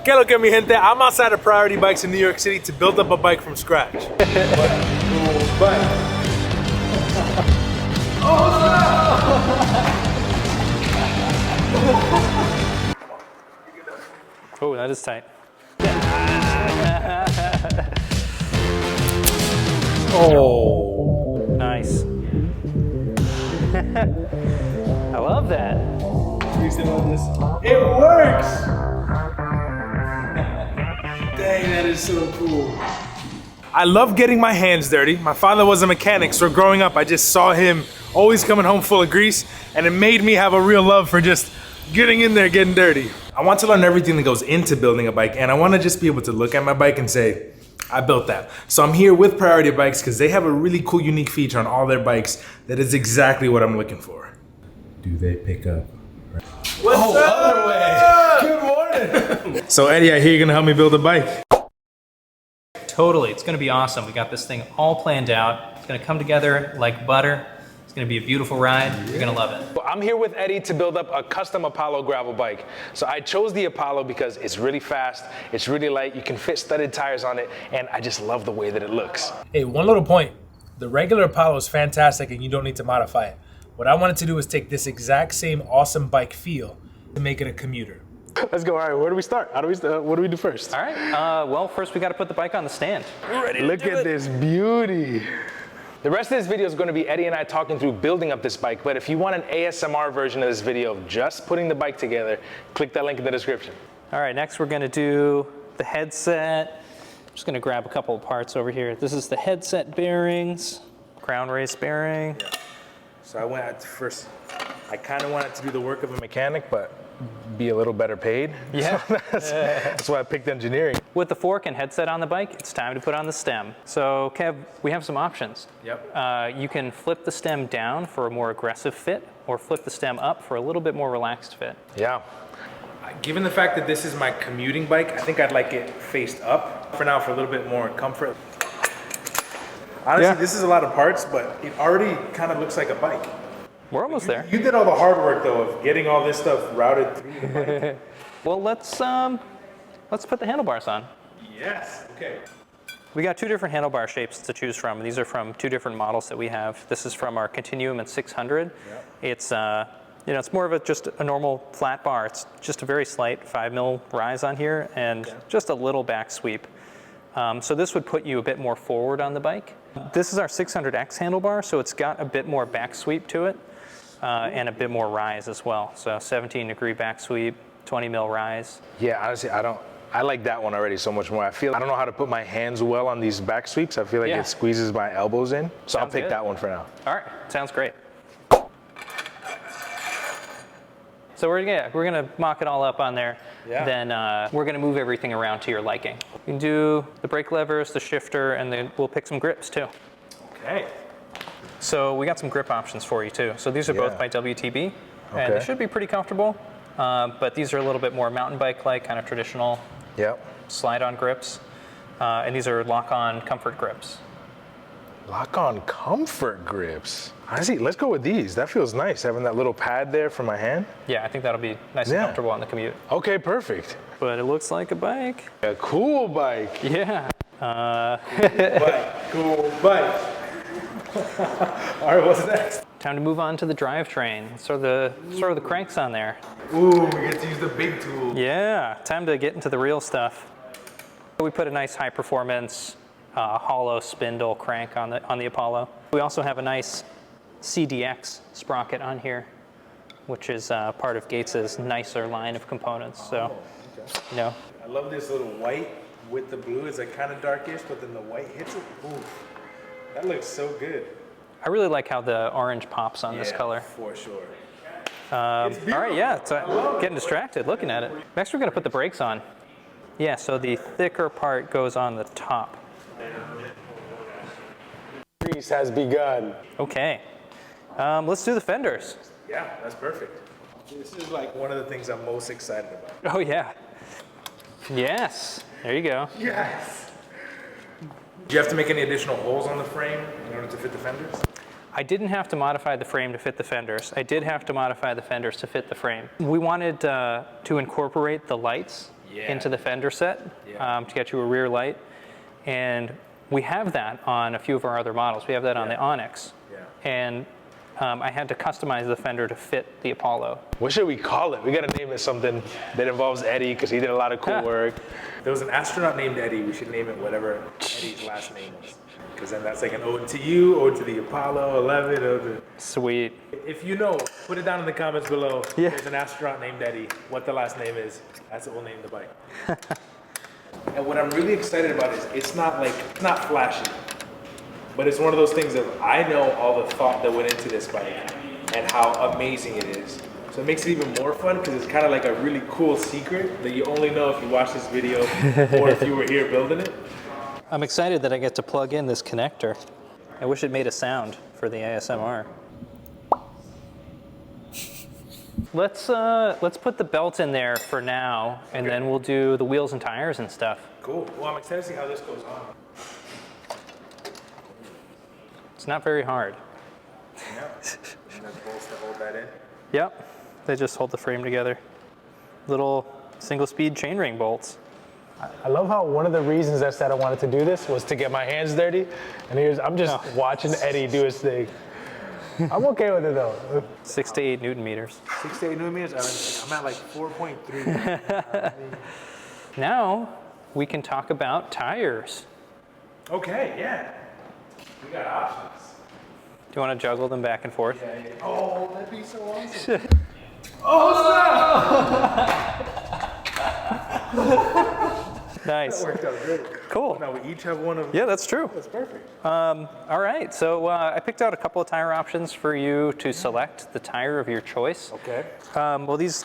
Que lo que mi gente, I'm outside of Priority Bikes in New York City to build up a bike from scratch. Oh, that is tight. Oh. Nice. I love that. It works! Dang, that is so cool. I love getting my hands dirty. My father was a mechanic, so growing up, I just saw him always coming home full of grease, and it made me have a real love for just getting in there, getting dirty. I want to learn everything that goes into building a bike, and I want to just be able to look at my bike and say, I built that. So I'm here with Priority Bikes because they have a really cool, unique feature on all their bikes that is exactly what I'm looking for. Do they pick up? What's up? Other way. Good morning. So Eddie, I hear you're gonna help me build a bike. Totally, it's gonna be awesome. We got this thing all planned out. It's gonna come together like butter. It's gonna be a beautiful ride. You're gonna love it. I'm here with Eddie to build up a custom Apollo gravel bike. So I chose the Apollo because it's really fast, it's really light, you can fit studded tires on it, and I just love the way that it looks. Hey, one little point. The regular Apollo is fantastic and you don't need to modify it. What I wanted to do is take this exact same awesome bike feel to make it a commuter. Let's go. All right, where do we start? What do we do first? All right, well, first we gotta put the bike on the stand. Look at this beauty. The rest of this video is going to be Eddie and I talking through building up this bike, but if you want an ASMR version of this video of just putting the bike together, click that link in the description. All right, next we're gonna do the headset. I'm just gonna grab a couple of parts over here. This is the headset bearings, crown race bearing. Yeah. So I went at first, I kind of wanted to do the work of a mechanic, but be a little better paid. Yeah. So that's why I picked engineering. With the fork and headset on the bike, it's time to put on the stem. So Kev, we have some options. Yep. You can flip the stem down for a more aggressive fit, or flip the stem up for a little bit more relaxed fit. Yeah. Given the fact that this is my commuting bike, I think I'd like it faced up for now for a little bit more comfort. Honestly, This is a lot of parts, but it already kind of looks like a bike. We're almost there. You did all the hard work though of getting all this stuff routed through the bike. Well, let's put the handlebars on. Yes. Okay. We got two different handlebar shapes to choose from. These are from two different models that we have. This is from our Continuum and 600. Yep. It's it's more of just a normal flat bar. It's just a very slight 5mm rise on here and just a little back sweep. So this would put you a bit more forward on the bike. This is our 600X handlebar, so it's got a bit more back sweep to it and a bit more rise as well. So 17-degree back sweep, 20mm rise. Yeah, honestly, I like that one already so much more. I don't know how to put my hands well on these back sweeps. I feel like it squeezes my elbows in. So I'll pick that one for now. All right, sounds great. So we're gonna mock it all up on there. Yeah. Then we're gonna move everything around to your liking. You can do the brake levers, the shifter, and then we'll pick some grips too. Okay. So we got some grip options for you too. So these are both by WTB, and they should be pretty comfortable. But these are a little bit more mountain bike-like, kind of traditional slide-on grips. And these are lock-on comfort grips. Lock-on comfort grips. Honestly, let's go with these. That feels nice, having that little pad there for my hand. Yeah, I think that'll be nice and comfortable on the commute. Okay, perfect. But it looks like a bike. A cool bike. Yeah. Cool bike. All right, what's next? Time to move on to the drivetrain. Let's throw the cranks on there. Ooh, we get to use the big tool. Yeah, time to get into the real stuff. We put a nice high-performance hollow spindle crank on the Apollo. We also have a nice CDX sprocket on here, which is part of Gates's nicer line of components. So, I love this little white with the blue. It's like kind of darkish, but then the white hits it. Ooh, that looks so good. I really like how the orange pops on this color. For sure. All right, yeah, so getting distracted looking at it. Next, we're gonna put the brakes on. Yeah, so the thicker part goes on the top. Grease has begun. Okay, let's do the fenders. Yeah, that's perfect. This is like one of the things I'm most excited about. Oh yeah. Yes, there you go. Yes. Do you have to make any additional holes on the frame in order to fit the fenders? I didn't have to modify the frame to fit the fenders. I did have to modify the fenders to fit the frame. We wanted to incorporate the lights into the fender set to get you a rear light. And we have that on a few of our other models. We have that on the Onyx. And I had to customize the fender to fit the Apollo. What should we call it? We gotta name it something that involves Eddie, because he did a lot of cool work. There was an astronaut named Eddie. We should name it whatever Eddie's last name was. Because then that's like an ode to you, ode to the Apollo 11, ode to... Sweet. If you know, put it down in the comments below. There's an astronaut named Eddie. What the last name is, that's what we'll name the bike. And what I'm really excited about is it's not flashy. But it's one of those things that I know all the thought that went into this bike and how amazing it is. So it makes it even more fun because it's kind of like a really cool secret that you only know if you watch this video or if you were here building it. I'm excited that I get to plug in this connector. I wish it made a sound for the ASMR. Let's put the belt in there for now, and then we'll do the wheels and tires and stuff. Cool. Well, I'm excited to see how this goes on. It's not very hard. Yeah. And then bolts to hold that in. Yep. They just hold the frame together. Little single-speed chainring bolts. I love how one of the reasons I said I wanted to do this was to get my hands dirty. And I'm just watching Eddie do his thing. I'm okay with it though. 6 to 8 Newton meters. 6 to 8 Newton meters? I'm at like 4.3. Now we can talk about tires. Okay, yeah. We got options. Do you want to juggle them back and forth? Yeah. Oh, that'd be so awesome. Oh, Nice. That worked out great. Cool. Now we each have one of... Yeah, that's true. That's perfect. All right, so I picked out a couple of tire options for you to select the tire of your choice. Okay. Well, these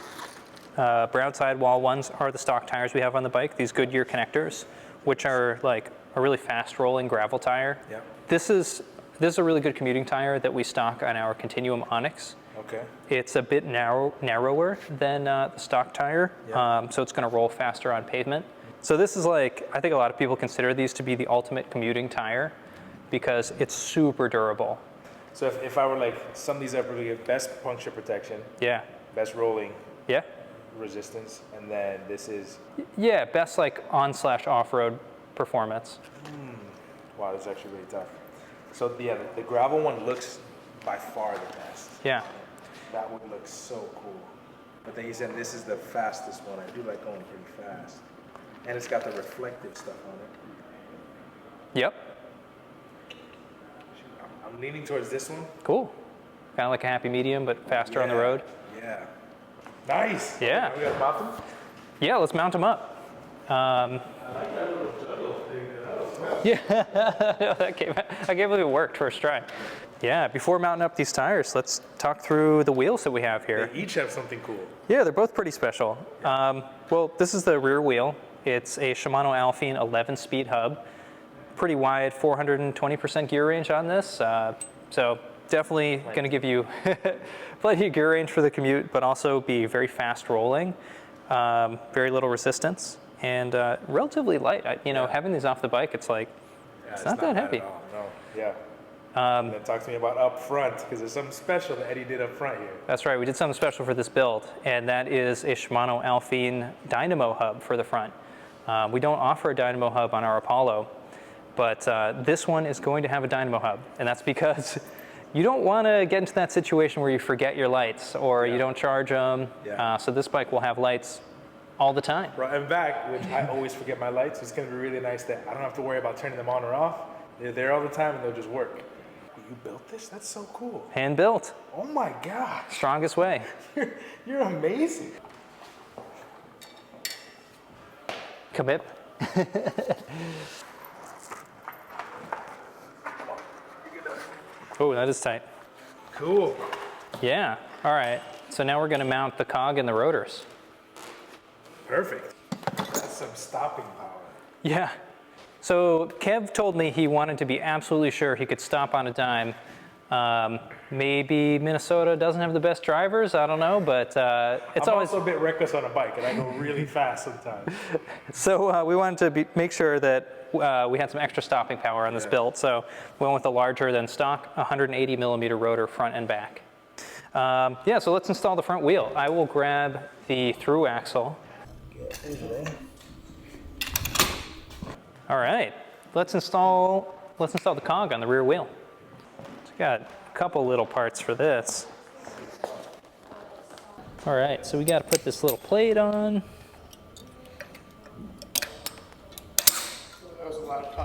brown sidewall ones are the stock tires we have on the bike, these Goodyear connectors, which are like a really fast rolling gravel tire. Yep. This is a really good commuting tire that we stock on our Continuum Onyx. Okay. It's a bit narrower than the stock tire, so it's going to roll faster on pavement. So this is like, I think a lot of people consider these to be the ultimate commuting tire because it's super durable. So if I were like, some of these are probably best puncture protection. Yeah. Best rolling. Yeah. Resistance, and then this is... Yeah, best like on/off-road performance. Wow, that's actually really tough. So yeah, the gravel one looks by far the best. Yeah. That would look so cool. But then you said this is the fastest one. I do like going pretty fast. And it's got the reflective stuff on it. Yep. I'm leaning towards this one. Cool. Kind of like a happy medium, but faster on the road. Yeah. Nice. Yeah. We got to mount them? Yeah, let's mount them up. I like that little juggle thing. Yeah, I can't believe it worked first try. Yeah, before mounting up these tires, let's talk through the wheels that we have here. They each have something cool. Yeah, they're both pretty special. Well, this is the rear wheel. It's a Shimano Alpine 11-speed hub. Pretty wide, 420% gear range on this. So definitely going to give you plenty of gear range for the commute, but also be very fast rolling, very little resistance, and relatively light. Having these off the bike, it's like, it's not that heavy. At all. No, yeah. And then talk to me about up front, because there's something special that Eddie did up front here. That's right, we did something special for this build, and that is a Shimano Alpine Dynamo hub for the front. We don't offer a Dynamo hub on our Apollo, but this one is going to have a Dynamo hub, and that's because you don't want to get into that situation where you forget your lights or you don't charge them. So this bike will have lights all the time. Right, and back, which I always forget my lights, it's going to be really nice that I don't have to worry about turning them on or off. They're there all the time and they'll just work. You built this? That's so cool. Hand built. Oh my gosh. Strongest way. You're amazing. Commit. Oh, that is tight. Cool. Yeah. All right. So now we're going to mount the cog and the rotors. Perfect. That's some stopping power. Yeah. So Kev told me he wanted to be absolutely sure he could stop on a dime. Maybe Minnesota doesn't have the best drivers. I don't know, but it's I'm always also a bit reckless on a bike, and I go really fast sometimes. So we wanted to make sure that we had some extra stopping power on this build. So we went with a larger than stock 180 millimeter rotor front and back. Okay. So let's install the front wheel. I will grab the through axle. All right, let's install the cog on the rear wheel. So got a couple little parts for this. All right, so we got to put this little plate on.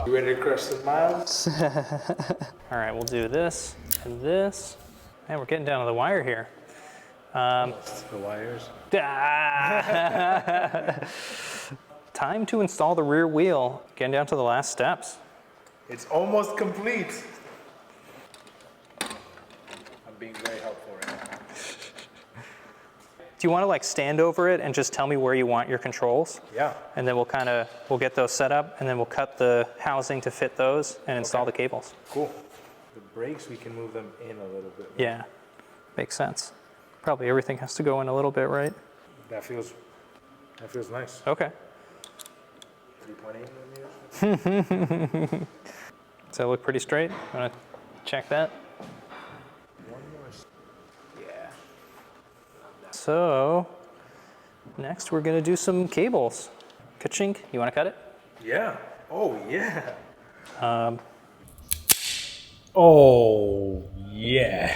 You ready to crush some miles? All right, we'll do this and this. And we're getting down to the wire here. The wires. Time to install the rear wheel. Getting down to the last steps. It's almost complete. I'm being very helpful right now. Do you want to like stand over it and just tell me where you want your controls? Yeah. And then we'll get those set up, and then we'll cut the housing to fit those and install the cables. Cool. The brakes, we can move them in a little bit. Yeah, makes sense. Probably everything has to go in a little bit, right? That feels nice. Okay. 3.8 millimeters. Does that look pretty straight? Want to check that? One more. Yeah. So, next we're going to do some cables. Ka-chink. You want to cut it? Yeah. Oh, yeah. Oh, yeah.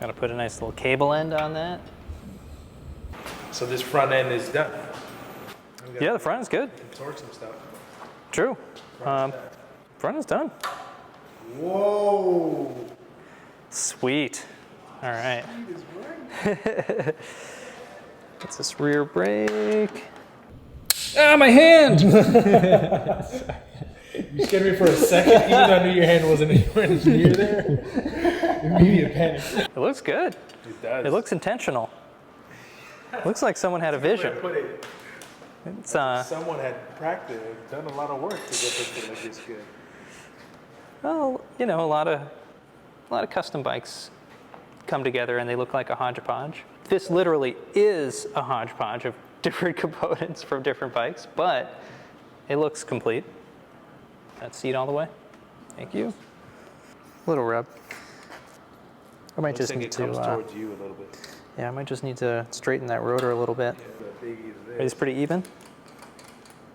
Got to put a nice little cable end on that. So this front end is done. Yeah, the front is good. Torque some stuff. True. Front is done. Whoa. Sweet. All right. That's this rear brake. Ah, my hand! You scared me for a second, even though I knew your hand wasn't anywhere near there. Immediate panic. It looks good. It does. It looks intentional. Looks like someone had a vision. Put it. It's Someone had practiced, done a lot of work to get this to look this good. well, you know, a lot of custom bikes come together and they look like a hodgepodge. This literally is a hodgepodge of different components from different bikes, but it looks complete. That seat all the way. Thank you. Little rub. I might just need it to. comes towards you a little bit. Yeah, I might just need to straighten that rotor a little bit. The biggie is Are these pretty even?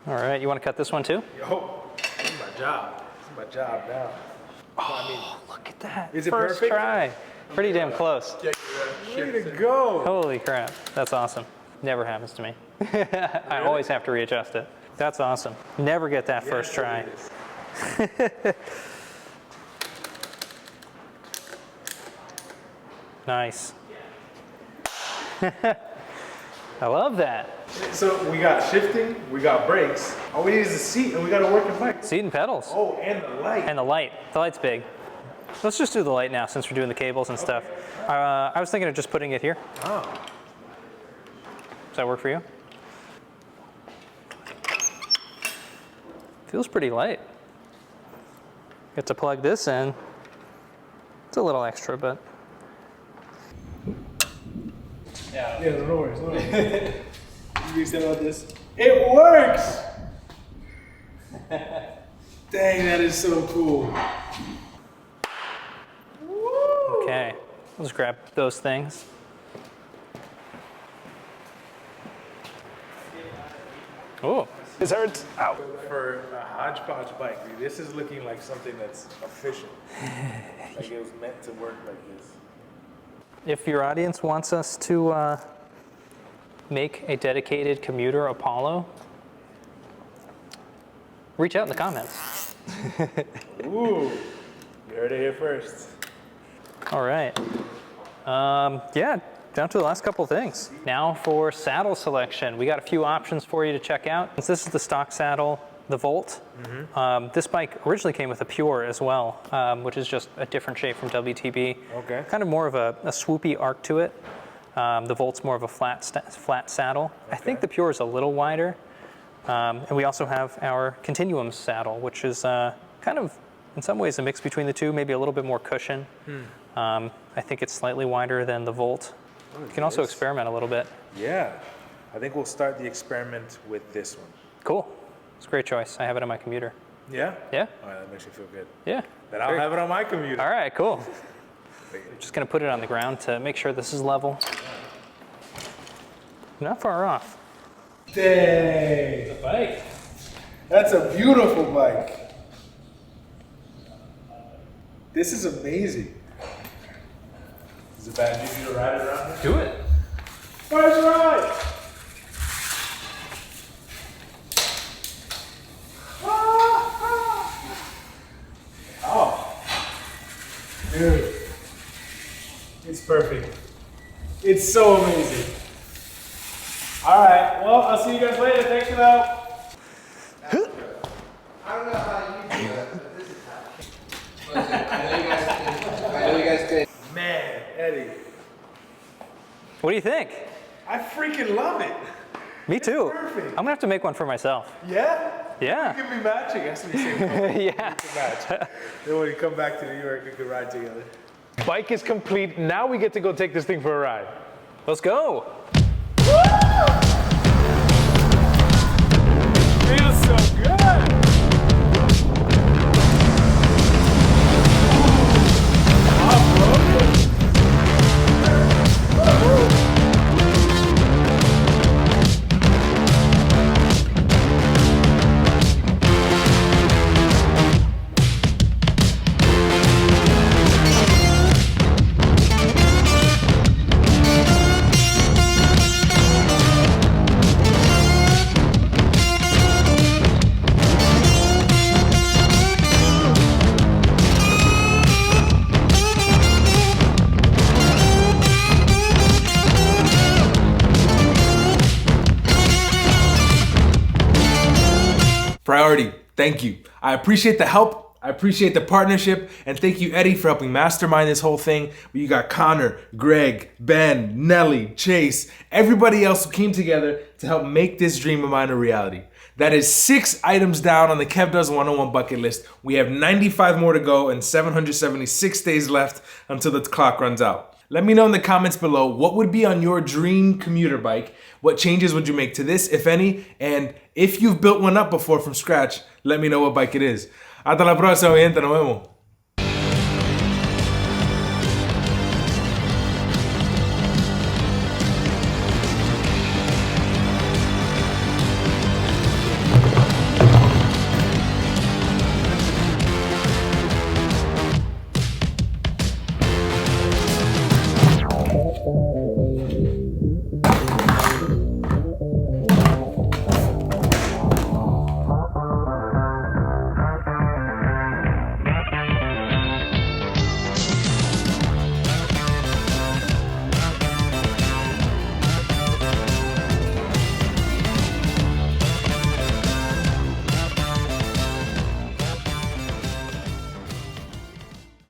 All right, you want to cut this one too? Yo, this is my job. This is my job now. Oh, look at that. Is it First perfect? try. Pretty damn close. Way to go. Holy crap. That's awesome. Never happens to me. I always have to readjust it. That's awesome. Never get that first try. Nice. I love that. So we got shifting, we got brakes. All we need is a seat and we got a working bike. Seat and pedals. Oh, and the light. And the light. The light's big. Let's just do the light now since we're doing the cables and stuff. I was thinking of just putting it here. Oh. Does that work for you? Feels pretty light. Get to plug this in. It's a little extra, but. Yeah, no worries. No worries. You said about this. It works! Dang, that is so cool. Okay, we'll just grab those things. Oh, this hurts. Ow. For a hodgepodge bike, dude, this is looking like something that's official. Like it was meant to work like this. If your audience wants us to make a dedicated Commuter Apollo, reach out in the comments. Ooh, you heard it here first. All right. Yeah, down to the last couple things. Now for saddle selection. We got a few options for you to check out. Since this is the stock saddle, the Volt. This bike originally came with a Pure as well, which is just a different shape from WTB. Okay. Kind of more of a swoopy arc to it. The Volt's more of a flat saddle. I think the Pure is a little wider. And we also have our Continuum saddle, which is kind of, in some ways, a mix between the two, maybe a little bit more cushion. I think it's slightly wider than the Volt. You can also experiment a little bit. Yeah, I think we'll start the experiment with this one. Cool. It's a great choice. I have it on my Commuter. Yeah? Yeah? All right, that makes me feel good. Yeah. Then I'll have it on my computer. All right, cool. Just going to put it on the ground to make sure this is level. Not far off. Dang. Bike. That's a beautiful bike. This is amazing. Is it bad for you to ride it around here? Do it. First ride! Oh. Dude. It's perfect. It's so amazing. Alright, well, I'll see you guys later. Thanks for the help. I don't know how you do that, but this is how. Listen, I know you guys did. Man, Eddie. What do you think? I freaking love it. Me too. perfect. I'm gonna have to make one for myself. Yeah? Yeah. We can be matching. That's what we say. Yeah. Match. Then when you come back to New York, we can ride together. Bike is complete. Now we get to go take this thing for a ride. Let's go. Feels so good. Priority, thank you. I appreciate the help. I appreciate the partnership. And thank you, Eddie, for helping mastermind this whole thing. You got Connor, Greg, Ben, Nelly, Chase, everybody else who came together to help make this dream of mine a reality. That is 6 items down on the KevDoes 101 bucket list. We have 95 more to go and 776 days left until the clock runs out. Let me know in the comments below what would be on your dream commuter bike. What changes would you make to this, if any? And if you've built one up before from scratch, let me know what bike it is. Hasta la próxima, mi gente. Nos vemos.